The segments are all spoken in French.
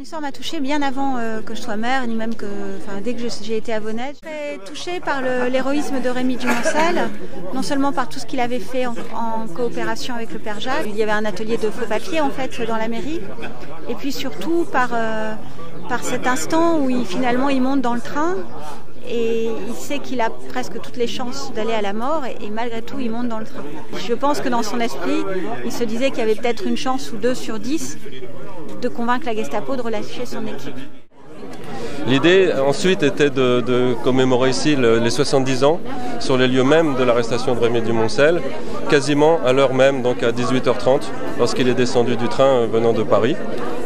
L'histoire m'a touchée bien avant que je sois mère, ni même dès que j'ai été avonnette. J'ai été touchée par l'héroïsme de Rémy Dumoncel, non seulement par tout ce qu'il avait fait en coopération avec le Père Jacques. Il y avait un atelier de faux papier en fait dans la mairie, et puis surtout par cet instant où finalement il monte dans le train. Et il sait qu'il a presque toutes les chances d'aller à la mort et malgré tout il monte dans le train. Je pense que dans son esprit, il se disait qu'il y avait peut-être une chance ou 2 sur 10 de convaincre la Gestapo de relâcher son équipe. L'idée ensuite était de commémorer ici les 70 ans sur les lieux mêmes de l'arrestation de Rémy Dumoncel, quasiment à l'heure même, donc à 18h30, lorsqu'il est descendu du train venant de Paris,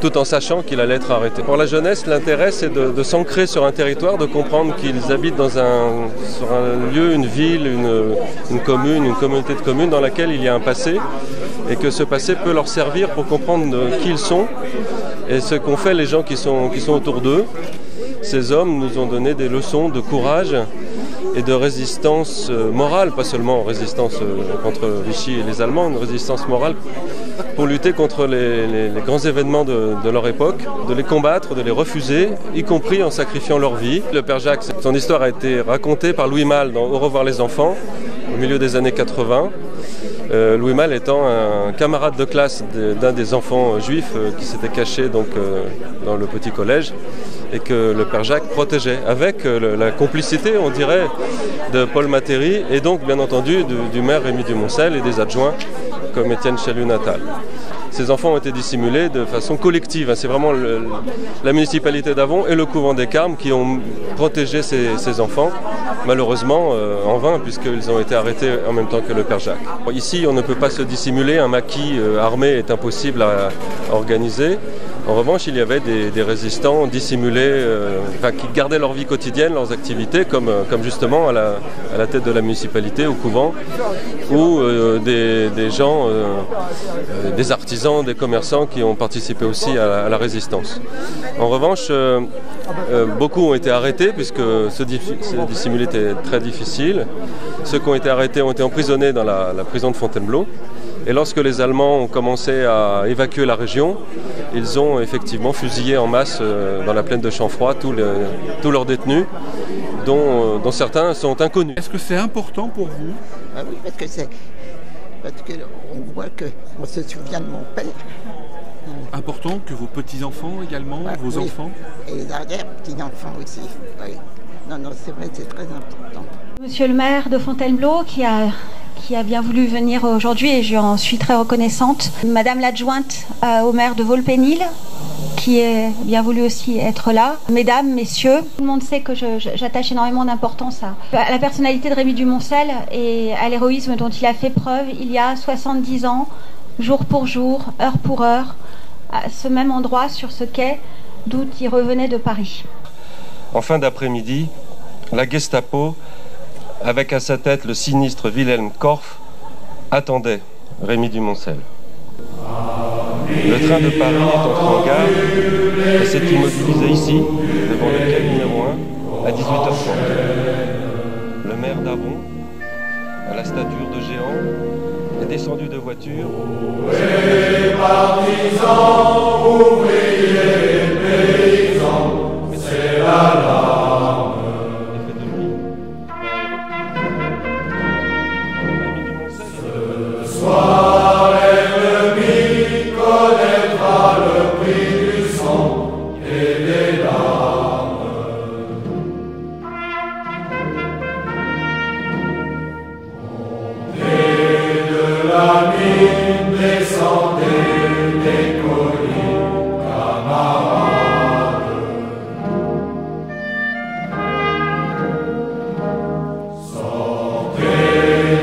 tout en sachant qu'il allait être arrêté. Pour la jeunesse, l'intérêt c'est de s'ancrer sur un territoire, de comprendre qu'ils habitent sur un lieu, une ville, une commune, une communauté de communes dans laquelle il y a un passé et que ce passé peut leur servir pour comprendre qui ils sont et ce qu'ont fait les gens qui sont autour d'eux. Ces hommes nous ont donné des leçons de courage et de résistance morale, pas seulement résistance contre Vichy et les Allemands, une résistance morale pour lutter contre les grands événements de leur époque, de les combattre, de les refuser, y compris en sacrifiant leur vie. Le Père Jacques, son histoire a été racontée par Louis Malle dans Au revoir les enfants, au milieu des années 80. Louis Malle étant un camarade de classe d'un des enfants juifs qui s'était caché dans le petit collège et que le Père Jacques protégeait avec la complicité, on dirait, de Paul Matteri et donc bien entendu du maire Rémy Dumoncel et des adjoints comme Étienne Chalut-Natal. Ces enfants ont été dissimulés de façon collective. C'est vraiment la municipalité d'Avon et le couvent des Carmes qui ont protégé ces enfants, malheureusement en vain, puisqu'ils ont été arrêtés en même temps que le Père Jacques. Ici, on ne peut pas se dissimuler, un maquis armé est impossible à organiser. En revanche, il y avait des résistants dissimulés, qui gardaient leur vie quotidienne, leurs activités, comme justement à la tête de la municipalité, au couvent, ou des gens, des artisans, des commerçants qui ont participé aussi à la résistance. En revanche, beaucoup ont été arrêtés, puisque se dissimuler était très difficile. Ceux qui ont été arrêtés ont été emprisonnés dans la prison de Fontainebleau. Et lorsque les Allemands ont commencé à évacuer la région, ils ont effectivement fusillé en masse dans la plaine de Chanfroid tous leurs détenus, dont certains sont inconnus. Est-ce que c'est important pour vous? Ah oui, parce qu'on voit qu'on se souvient de mon père. Important que vos petits-enfants également, vos enfants? Et les arrière-petits-enfants aussi. Oui. Non, c'est vrai, c'est très important. Monsieur le maire de Fontainebleau qui a bien voulu venir aujourd'hui et j'en suis très reconnaissante. Madame l'adjointe au maire de Vaux-le-Pénil qui a bien voulu aussi être là. Mesdames, messieurs, tout le monde sait que j'attache énormément d'importance à la personnalité de Rémy Dumoncel et à l'héroïsme dont il a fait preuve il y a 70 ans, jour pour jour, heure pour heure, à ce même endroit, sur ce quai d'où il revenait de Paris. En fin d'après-midi, la Gestapo, avec à sa tête le sinistre Wilhelm Korff, attendait Rémy Dumoncel. Le train de Paris est entré en gare et s'est immobilisé ici, devant le quai numéro 1, à 18h30. Le maire d'Avon, à la stature de géant, est descendu de voiture. Les partisans, ouvriers, paysans, c'est l'alarme. Ce soir, l'ennemi connaîtra le prix du sang et des larmes. Montez de la mine, descendez des collines, camarades. Sortez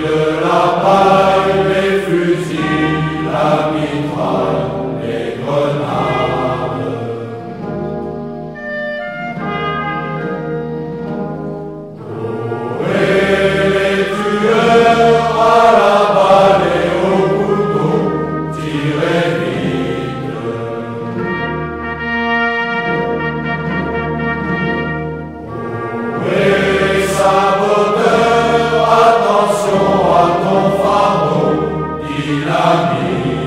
de la paille, les fusils, la mitraille, les grenades. Courez les tueurs à la balle et au couteau, tirez vite. Courez saboteur, attention à ton fardeau, dynamite.